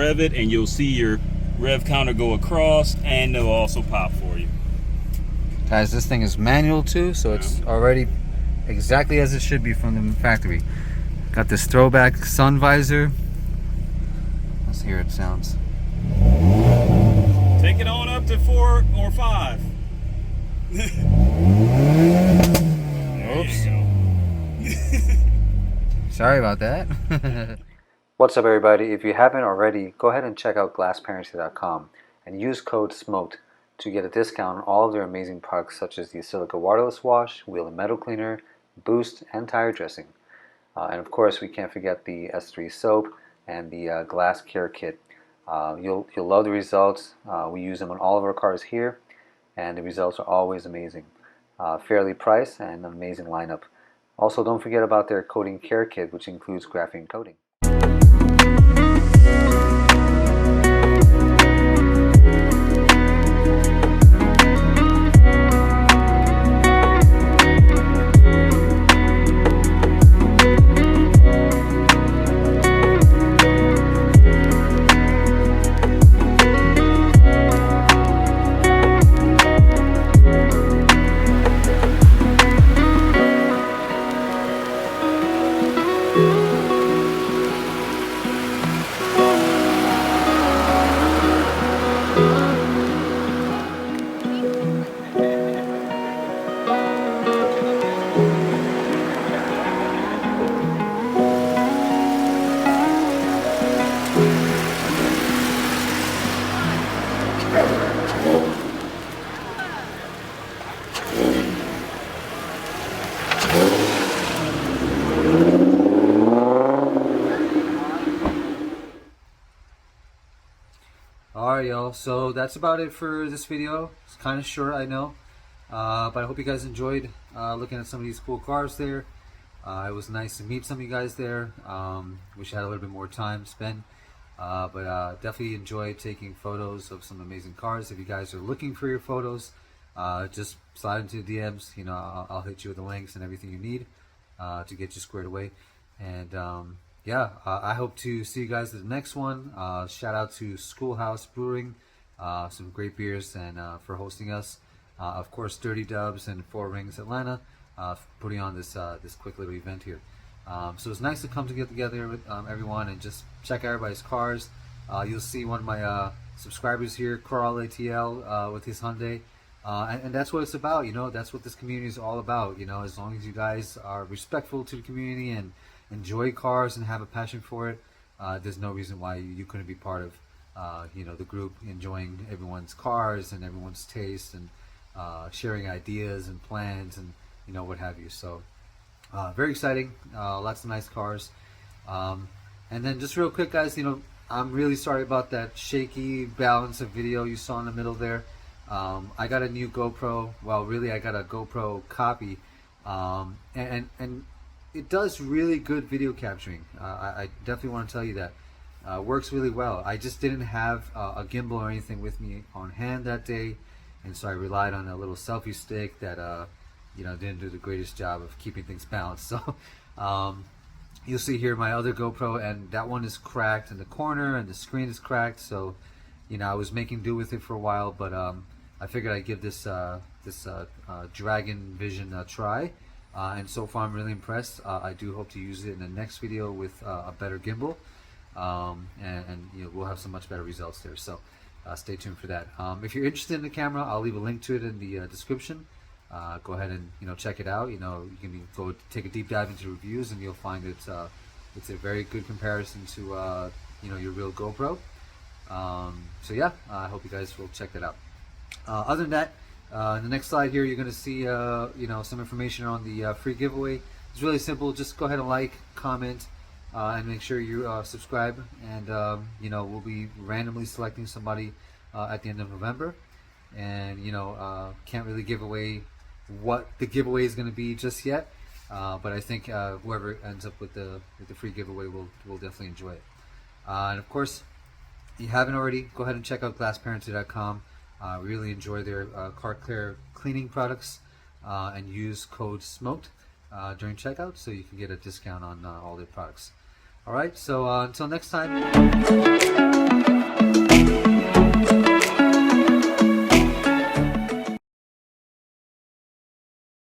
rev it, and you'll see your rev counter go across, and it'll also pop for you. Guys, this thing is manual too, so it's already exactly as it should be from the factory. Got this throwback sun visor. Let's hear it sounds. Take it on up to 4 or 5. Oops. Sorry about that. What's up, everybody? If you haven't already, go ahead and check out glassparenting.com and use code SMOKED to get a discount on all of their amazing products, such as the silica waterless wash, wheel and metal cleaner, boost, and tire dressing. And of course, we can't forget the S3 soap and the glass care kit. You'll love the results. We use them on all of our cars here, and the results are always amazing. Fairly priced and an amazing lineup. Also, don't forget about their coating care kit, which includes graphene coating. Alright, y'all, so that's about it for this video. It's kind of short, I know, but I hope you guys enjoyed looking at some of these cool cars there. It was nice to meet some of you guys there. Wish I had a little bit more time to spend, but definitely enjoyed taking photos of some amazing cars. If you guys are looking for your photos, just slide into the DMs. You know, I'll hit you with the links and everything you need to get you squared away. And yeah, I hope to see you guys at the next one. Shout out to Schoolhouse Brewing, some great beers, and for hosting us. Of course, Dirty Dubs and Four Rings Atlanta, putting on this this quick little event here. So it's nice to come together with everyone and just check out everybody's cars. You'll see one of my subscribers here, Carl ATL, with his Hyundai. And that's what it's about, you know. That's what this community is all about, you know. As long as you guys are respectful to the community and enjoy cars and have a passion for it, there's no reason why you couldn't be part of you know, the group, enjoying everyone's cars and everyone's taste, and sharing ideas and plans and, you know, what have you. So very exciting, lots of nice cars. And then just real quick, guys, you know, I'm really sorry about that shaky balance of video you saw in the middle there. I got a new GoPro. Well, really, I got a GoPro copy, and it does really good video capturing. I definitely want to tell you that. Works really well. I just didn't have a gimbal or anything with me on hand that day, and so I relied on a little selfie stick that you know, didn't do the greatest job of keeping things balanced. So you'll see here my other GoPro, and that one is cracked in the corner, and the screen is cracked. So, you know, I was making do with it for a while, but I figured I'd give this Dragon Vision a try. And so far I'm really impressed. I do hope to use it in the next video with a better gimbal, and you know, we'll have some much better results there. So stay tuned for that. If you're interested in the camera, I'll leave a link to it in the description. Go ahead and, you know, check it out. You know, you can go take a deep dive into reviews, and you'll find it's a very good comparison to you know, your real GoPro. So yeah, I hope you guys will check that out. Other than that, in the next slide here, you're going to see you know, some information on the free giveaway. It's really simple. Just go ahead and like, comment, and make sure you subscribe. And you know, we'll be randomly selecting somebody at the end of November. And you know, can't really give away what the giveaway is going to be just yet. But I think whoever ends up with the free giveaway will definitely enjoy it. And of course, if you haven't already, go ahead and check out glassparenting.com. Really enjoy their car care cleaning products, and use code SMOKED during checkout, so you can get a discount on all their products. Alright, so until next time.